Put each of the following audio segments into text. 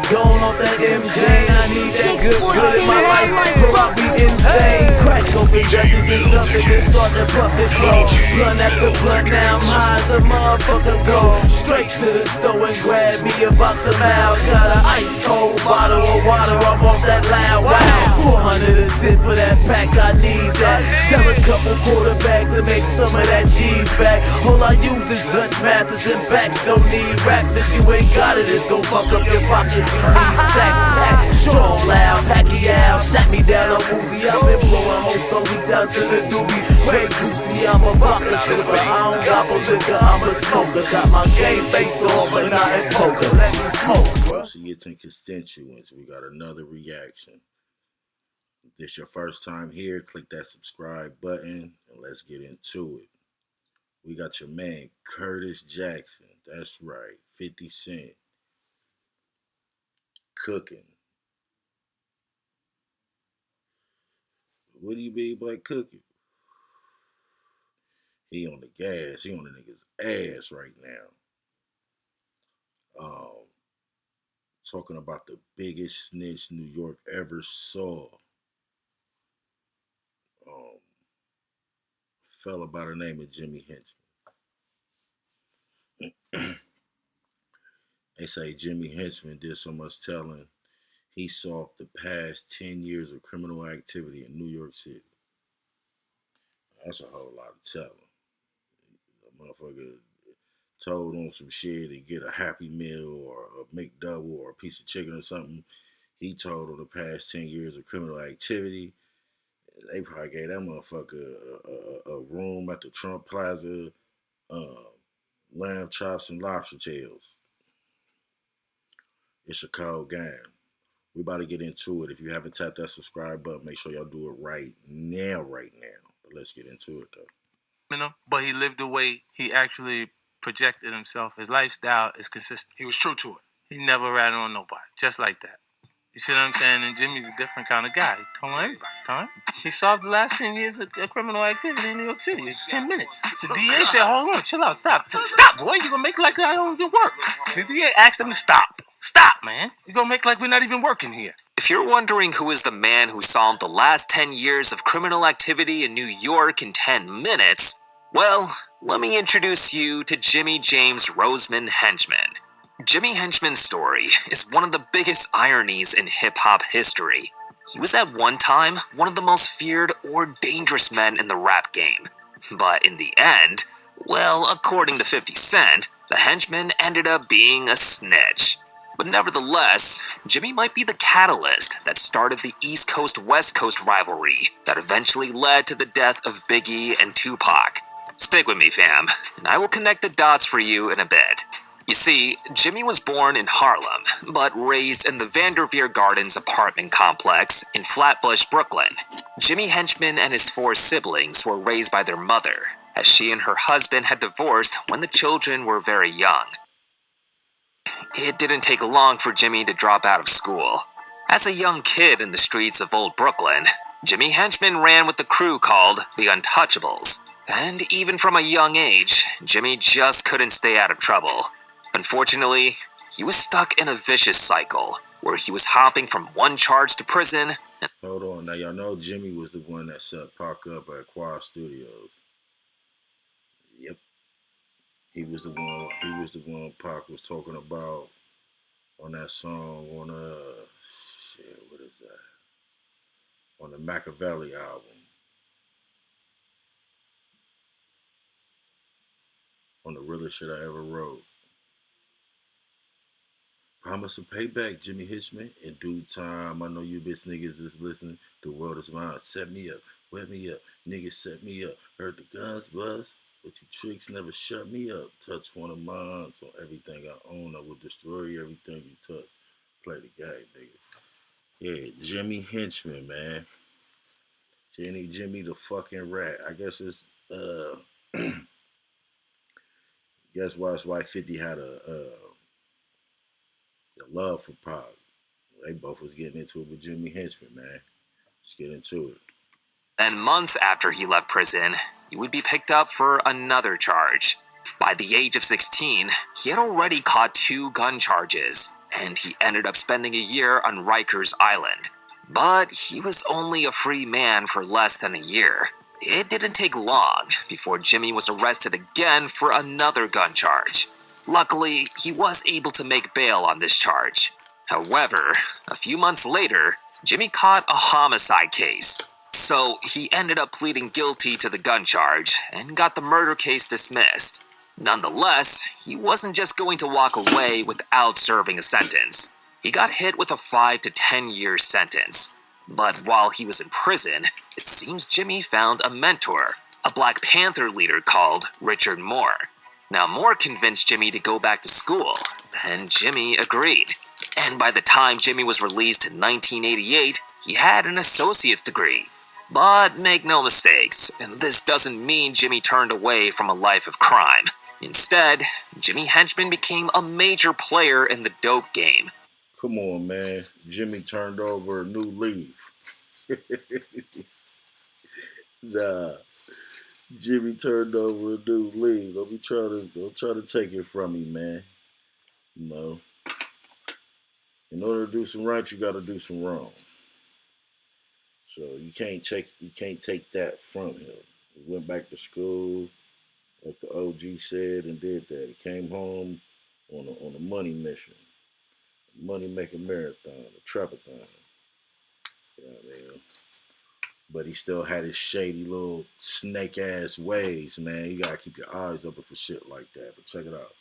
Going off that MJ, I need that good in my life, or I'll be insane. Crack open, nothing, just nothing, just start to puff it flow. Blunt after blunt, now I'm high as a motherfucker. Go straight to the store and grab me a box of Mal. Got an ice cold bottle of water, I'm off that loud. Wow, 400 a zip for that pack, I need that. Sell a couple quarterbacks to make some of that cheese back. All I use is Dutch masters and backs, don't need raps. If you ain't got it, it's gon' fuck up your pocket. You need stacks, pack, strong, loud, Pacquiao. Sat me down on Uzi, I've been blowing whole stories down to the doobies. Great goosey, I'm a vodka sipper. I don't gobble liquor, I'm a smoker. Got my game face on, but not in poker. Let me smoke, bro. See it in constituents. We got another reaction. If this your first time here, click that subscribe button and let's get into it. We got your man Curtis Jackson. That's right, 50 Cent. Cooking. What do you mean by cooking? He on the gas. He on the nigga's ass right now. Talking about the biggest snitch New York ever saw. Fella by the name of Jimmy Henchmen. They say Jimmy Henchmen did so much telling, he solved the past 10 years of criminal activity in New York City. That's a whole lot of telling. A motherfucker told on some shit to get a Happy Meal or a McDouble or a piece of chicken or something. He told on the past 10 years of criminal activity. They probably gave that motherfucker a room at the Trump Plaza, lamb chops and lobster tails. It's a cold game. We about to get into it. If you haven't tapped that subscribe button, make sure y'all do it right now. But let's get into it though. But he lived the way he actually projected himself. His lifestyle is consistent. He was true to it. He never ratted on nobody, just like that. You see what I'm saying? And Jimmy's a different kind of guy. He told everybody, he solved the last 10 years of criminal activity in New York City in 10 minutes. The DA said, hold on, chill out, stop. Stop, boy, you're going to make it like I don't even work. The DA asked him to stop. Stop, man. You're going to make like we're not even working here. If you're wondering who is the man who solved the last 10 years of criminal activity in New York in 10 minutes, well, let me introduce you to Jimmy James Roseman Henchmen. Jimmy Henchman's story is one of the biggest ironies in hip-hop history. He was at one time one of the most feared or dangerous men in the rap game. But in the end, well, according to 50 Cent, the henchman ended up being a snitch. But nevertheless, Jimmy might be the catalyst that started the East Coast-West Coast rivalry that eventually led to the death of Biggie and Tupac. Stick with me, fam, and I will connect the dots for you in a bit. You see, Jimmy was born in Harlem, but raised in the Vanderveer Gardens apartment complex in Flatbush, Brooklyn. Jimmy Henchman and his 4 siblings were raised by their mother, as she and her husband had divorced when the children were very young. It didn't take long for Jimmy to drop out of school. As a young kid in the streets of old Brooklyn, Jimmy Henchman ran with the crew called the Untouchables. And even from a young age, Jimmy just couldn't stay out of trouble. Unfortunately, he was stuck in a vicious cycle where he was hopping from one charge to prison. Hold on, now y'all know Jimmy was the one that set Pac up at Quad Studios. Yep, he was the one Pac was talking about on that song on what is that? On the Machiavelli album. On the realest shit I ever wrote. Promise to pay back, Jimmy Henchmen. In due time, I know you bitch niggas is listening. The world is mine. Set me up, wet me up. Niggas set me up. Heard the guns buzz, but you tricks never shut me up. Touch one of mine, so everything I own, I will destroy everything you touch. Play the game, nigga. Yeah, Jimmy Henchmen, man. Jimmy the fucking rat. I guess it's guess why 50 had a love for Pac. They both was getting into it with Jimmy Henchmen, man. Let's get into it. And months after he left prison, he would be picked up for another charge. By the age of 16, he had already caught 2 gun charges, and he ended up spending a year on Rikers Island. But he was only a free man for less than a year. It didn't take long before Jimmy was arrested again for another gun charge. Luckily, he was able to make bail on this charge. However, a few months later, Jimmy caught a homicide case. So he ended up pleading guilty to the gun charge and got the murder case dismissed. Nonetheless, he wasn't just going to walk away without serving a sentence. He got hit with a 5 to 10 year sentence. But while he was in prison, it seems Jimmy found a mentor, a Black Panther leader called Richard Moore. Now, Moore convinced Jimmy to go back to school, and Jimmy agreed. And by the time Jimmy was released in 1988, he had an associate's degree. But make no mistakes, this doesn't mean Jimmy turned away from a life of crime. Instead, Jimmy Henchman became a major player in the dope game. Come on, man. Jimmy turned over a new leaf. Nah. Jimmy turned over a new leaf. Don't try to take it from me, man. You know. In order to do some right, you gotta do some wrong. So you can't take that from him. He went back to school, like the OG said, and did that. He came home on a money mission, a money making marathon, a trapathon. You know what I mean? But he still had his shady little snake ass ways, man. You gotta keep your eyes open for shit like that. But check it out.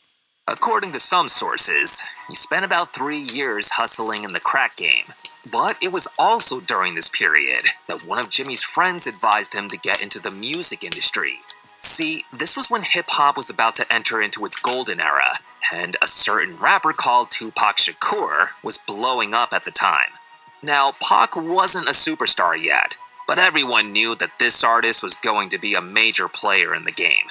According to some sources, he spent about 3 years hustling in the crack game. But it was also during this period that one of Jimmy's friends advised him to get into the music industry. See, this was when hip-hop was about to enter into its golden era, and a certain rapper called Tupac Shakur was blowing up at the time. Now, Pac wasn't a superstar yet, but everyone knew that this artist was going to be a major player in the game.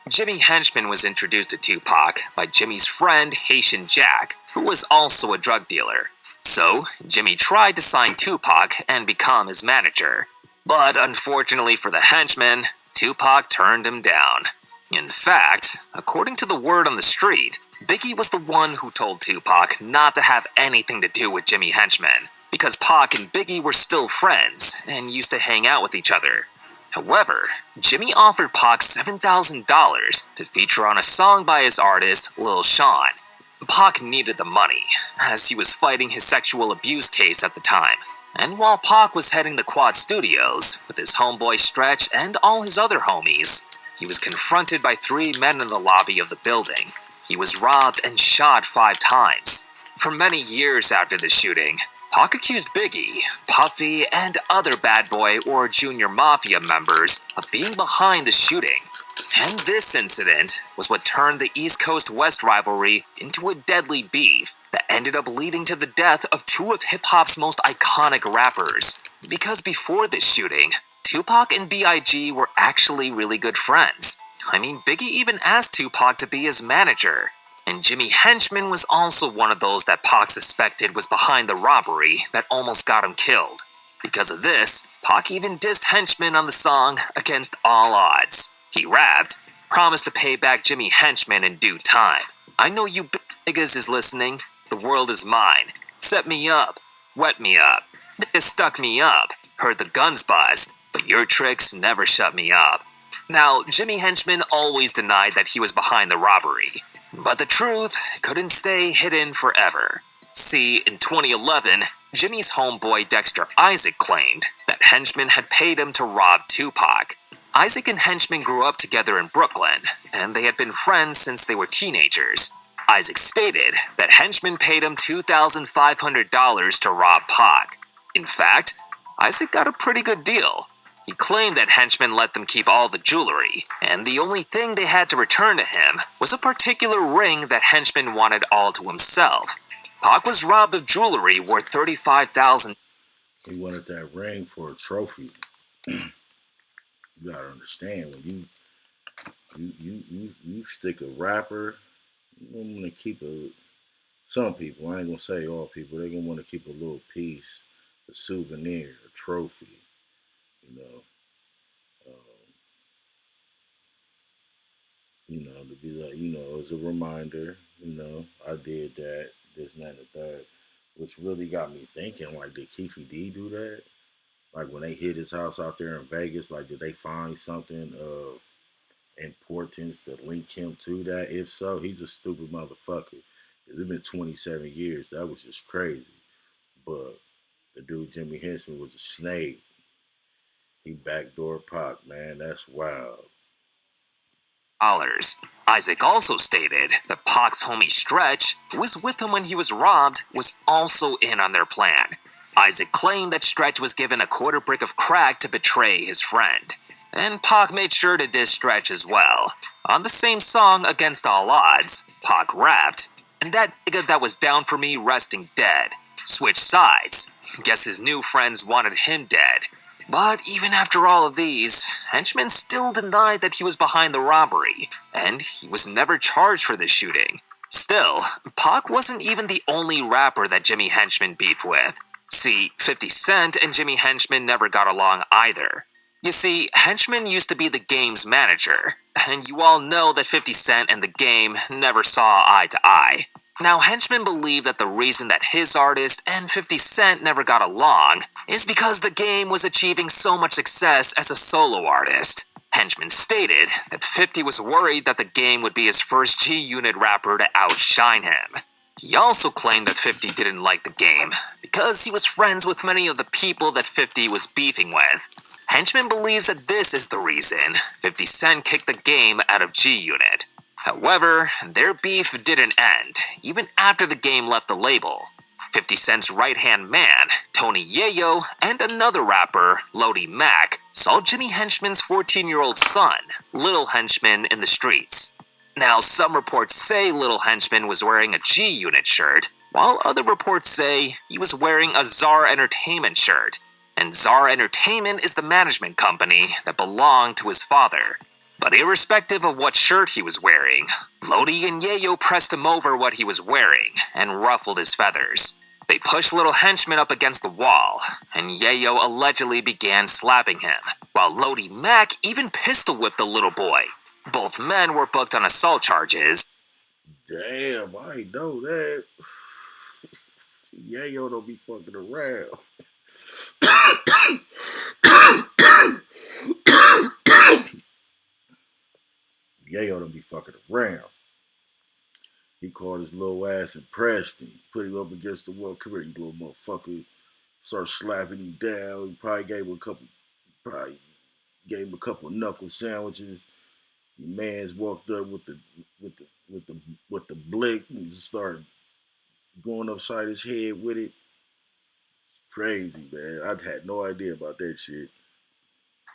Jimmy Henchman was introduced to Tupac by Jimmy's friend Haitian Jack, who was also a drug dealer. So, Jimmy tried to sign Tupac and become his manager. But unfortunately for the Henchman, Tupac turned him down. In fact, according to the word on the street, Biggie was the one who told Tupac not to have anything to do with Jimmy Henchman, because Pac and Biggie were still friends and used to hang out with each other. However, Jimmy offered Pac $7,000 to feature on a song by his artist, Lil Sean. Pac needed the money, as he was fighting his sexual abuse case at the time. And while Pac was heading to Quad Studios with his homeboy Stretch and all his other homies, he was confronted by 3 men in the lobby of the building. He was robbed and shot 5 times. For many years after the shooting, Pac accused Biggie, Puffy, and other Bad Boy or Junior Mafia members of being behind the shooting. And this incident was what turned the East Coast-West rivalry into a deadly beef that ended up leading to the death of 2 of hip-hop's most iconic rappers. Because before this shooting, Tupac and B.I.G. were actually really good friends. I mean, Biggie even asked Tupac to be his manager. And Jimmy Henchman was also one of those that Pac suspected was behind the robbery that almost got him killed. Because of this, Pac even dissed Henchman on the song Against All Odds. He rapped, "Promise to pay back Jimmy Henchman in due time. I know you niggas is listening. The world is mine. Set me up. Wet me up. Niggas stuck me up. Heard the guns bust. But your tricks never shut me up." Now, Jimmy Henchman always denied that he was behind the robbery. But the truth couldn't stay hidden forever. See, in 2011, Jimmy's homeboy Dexter Isaac claimed that Henchman had paid him to rob Tupac. Isaac and Henchman grew up together in Brooklyn, and they had been friends since they were teenagers. Isaac stated that Henchman paid him $2,500 to rob Pac. In fact, Isaac got a pretty good deal. He claimed that Henchman let them keep all the jewelry, and the only thing they had to return to him was a particular ring that Henchman wanted all to himself. Pac was robbed of jewelry worth $35,000. He wanted that ring for a trophy. You gotta understand, when you stick a rapper, you don't want to keep some people, I ain't gonna say all people, they're gonna want to keep a little piece, a souvenir, a trophy. To be like, as a reminder, I did that, this and that and the third. Which really got me thinking, like, did Keefe D do that? Like, when they hit his house out there in Vegas, like, did they find something of importance to link him to that? If so, he's a stupid motherfucker. It's been 27 years. That was just crazy. But the dude, Jimmy Henchman, was a snake. He backdoor Pac, man. That's wild. Isaac also stated that Pac's homie Stretch, who was with him when he was robbed, was also in on their plan. Isaac claimed that Stretch was given a quarter brick of crack to betray his friend. And Pac made sure to diss Stretch as well. On the same song, Against All Odds, Pac rapped, "And that nigga that was down for me resting dead. Switch sides. Guess his new friends wanted him dead." But even after all of these, Henchmen still denied that he was behind the robbery, and he was never charged for this shooting. Still, Pac wasn't even the only rapper that Jimmy Henchman beefed with. See, 50 Cent and Jimmy Henchman never got along either. You see, Henchman used to be the Game's manager, and you all know that 50 Cent and the Game never saw eye to eye. Now, Henchman believed that the reason that his artist and 50 Cent never got along is because the Game was achieving so much success as a solo artist. Henchman stated that 50 was worried that the Game would be his first G-Unit rapper to outshine him. He also claimed that 50 didn't like the Game because he was friends with many of the people that 50 was beefing with. Henchman believes that this is the reason 50 Cent kicked the Game out of G-Unit. However, their beef didn't end, even after the Game left the label. 50 Cent's right-hand man, Tony Yayo, and another rapper, Lodi Mac, saw Jimmy Henchman's 14-year-old son, Little Henchman, in the streets. Now, some reports say Little Henchman was wearing a G-Unit shirt, while other reports say he was wearing a Czar Entertainment shirt. And Czar Entertainment is the management company that belonged to his father. But irrespective of what shirt he was wearing, Lodi and Yayo pressed him over what he was wearing and ruffled his feathers. They pushed Little Henchman up against the wall, and Yayo allegedly began slapping him, while Lodi Mac even pistol-whipped the little boy. Both men were booked on assault charges. Damn, I ain't know that. Yayo don't be fucking around. Yayo don't be fucking around. He called his little ass and pressed him. Put him up against the wall. Come here, you little motherfucker. Start slapping him down. He probably gave him a couple knuckle sandwiches. Your man's walked up with the blick and just started going upside his head with it. Crazy, man. I had no idea about that shit.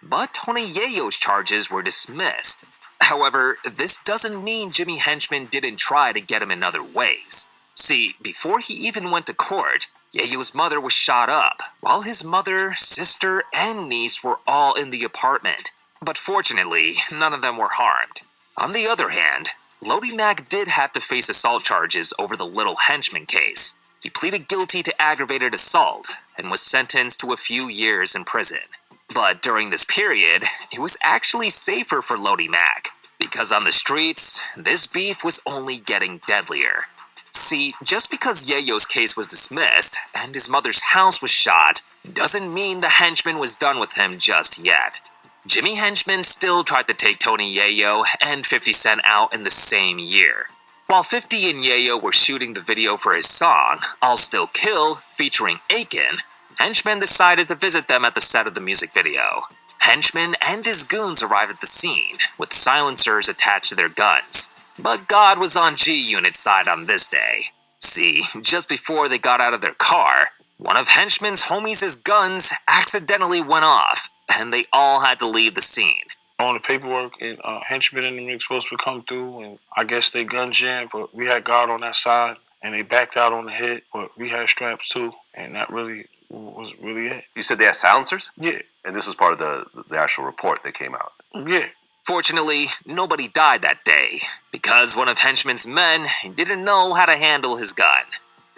But Tony Yayo's charges were dismissed. However, this doesn't mean Jimmy Henchman didn't try to get him in other ways. See, before he even went to court, Yayo's mother was shot up, while his mother, sister, and niece were all in the apartment. But fortunately, none of them were harmed. On the other hand, Lodi Mac did have to face assault charges over the Little Henchman case. He pleaded guilty to aggravated assault and was sentenced to a few years in prison. But during this period, it was actually safer for Lodi Mac, because on the streets, this beef was only getting deadlier. See, just because Yayo's case was dismissed and his mother's house was shot, doesn't mean the henchman was done with him just yet. Jimmy Henchman still tried to take Tony Yayo and 50 Cent out in the same year. While 50 and Yayo were shooting the video for his song, I'll Still Kill, featuring Aiken, Henchmen decided to visit them at the set of the music video. Henchmen and his goons arrived at the scene, with silencers attached to their guns. But God was on G-Unit's side on this day. See, just before they got out of their car, one of Henchman's homies' guns accidentally went off, and they all had to leave the scene. On the paperwork, and Henchmen and them were supposed to come through, and I guess they gun jammed, but we had God on that side, and they backed out on the hit, but we had straps too, and that really was really it. You said they had silencers? Yeah. And this was part of the actual report that came out? Yeah. Fortunately, nobody died that day, because one of Henchman's men didn't know how to handle his gun.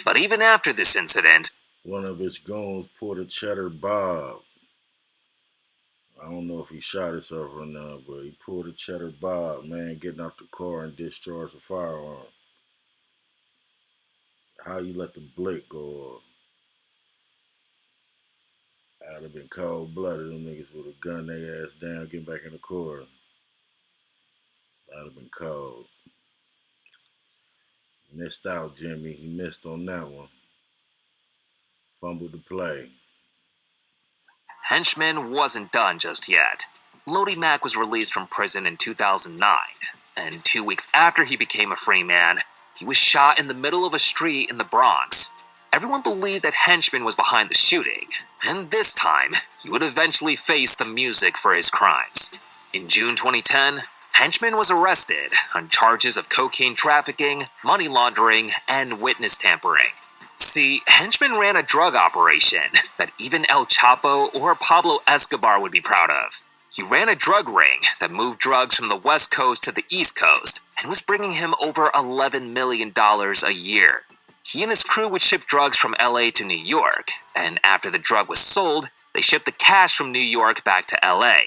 But even after this incident, one of his goons pulled a cheddar bob. I don't know if he shot himself or not, but he pulled a cheddar bob, man, getting out the car and discharged a firearm. How you let the blick go off? I'd have been cold blooded. Them niggas would have gunned their ass down, getting back in the car. I'd have been cold. Missed out, Jimmy. He missed on that one. Fumbled the play. Henchmen wasn't done just yet. Lodi Mack was released from prison in 2009, and 2 weeks after he became a free man, he was shot in the middle of a street in the Bronx. Everyone believed that Henchman was behind the shooting, and this time, he would eventually face the music for his crimes. In June 2010, Henchman was arrested on charges of cocaine trafficking, money laundering, and witness tampering. See, Henchman ran a drug operation that even El Chapo or Pablo Escobar would be proud of. He ran a drug ring that moved drugs from the West Coast to the East Coast and was bringing him over $11 million a year. He and his crew would ship drugs from LA to New York, and after the drug was sold, they shipped the cash from New York back to LA.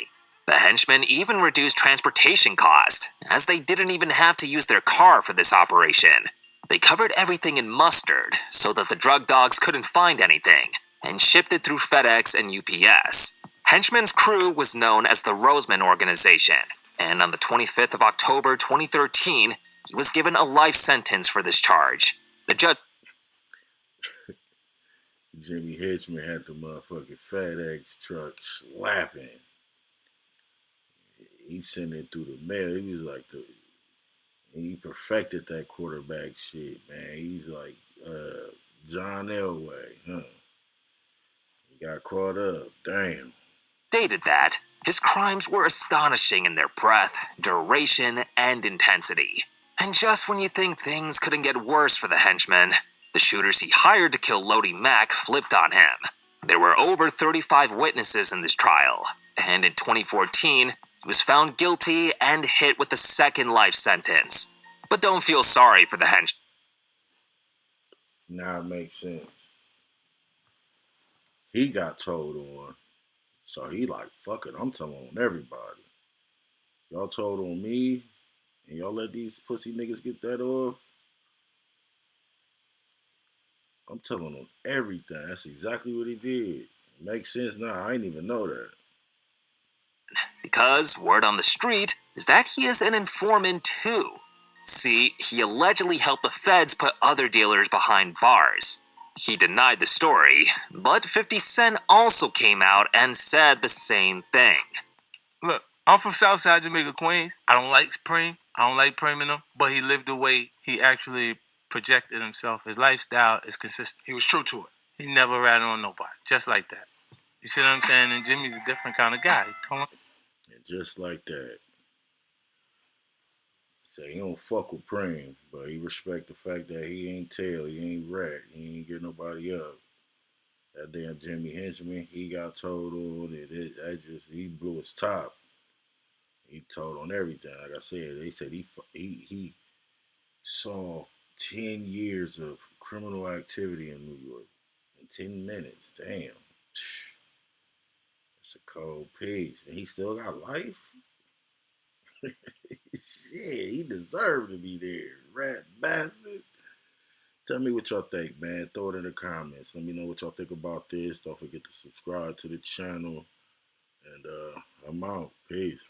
The henchmen even reduced transportation costs, as they didn't even have to use their car for this operation. They covered everything in mustard so that the drug dogs couldn't find anything, and shipped it through FedEx and UPS. Henchman's crew was known as the Roseman Organization, and on the 25th of October 2013, he was given a life sentence for this charge. The judge Jimmy Henchmen had the motherfucking FedEx truck slapping. He sent it through the mail. He was like he perfected that quarterback shit, man. He's like John Elway, huh? He got caught up. Damn. stated that his crimes were astonishing in their breadth, duration, and intensity. And just when you think things couldn't get worse for the henchmen, the shooters he hired to kill Lodi Mack flipped on him. There were over 35 witnesses in this trial, and in 2014, he was found guilty and hit with a second life sentence. But don't feel sorry for the henchmen. Now it makes sense. He got told on, so he like, fuck it, I'm telling on everybody. Y'all told on me, and y'all let these pussy niggas get that off. I'm telling on everything. That's exactly what he did. It makes sense now. I didn't even know that. Because word on the street is that he is an informant too. See, he allegedly helped the feds put other dealers behind bars. He denied the story, but 50 Cent also came out and said the same thing. Look, I'm from Southside Jamaica, Queens. I don't like Supreme. I don't like priming him, but he lived the way he actually projected himself. His lifestyle is consistent. He was true to it. He never ratted on nobody, just like that. You see what I'm saying? And Jimmy's a different kind of guy. And just like that. Say he don't fuck with Preem, but he respect the fact that he ain't tell, he ain't rat, he ain't get nobody up. That damn Jimmy Henchman, he got told on it. He blew his top. He told on everything. Like I said, they said he saw 10 years of criminal activity in New York in 10 minutes. Damn. That's a cold piece. And he still got life? Shit, he deserved to be there. Rat bastard. Tell me what y'all think, man. Throw it in the comments. Let me know what y'all think about this. Don't forget to subscribe to the channel. And I'm out. Peace.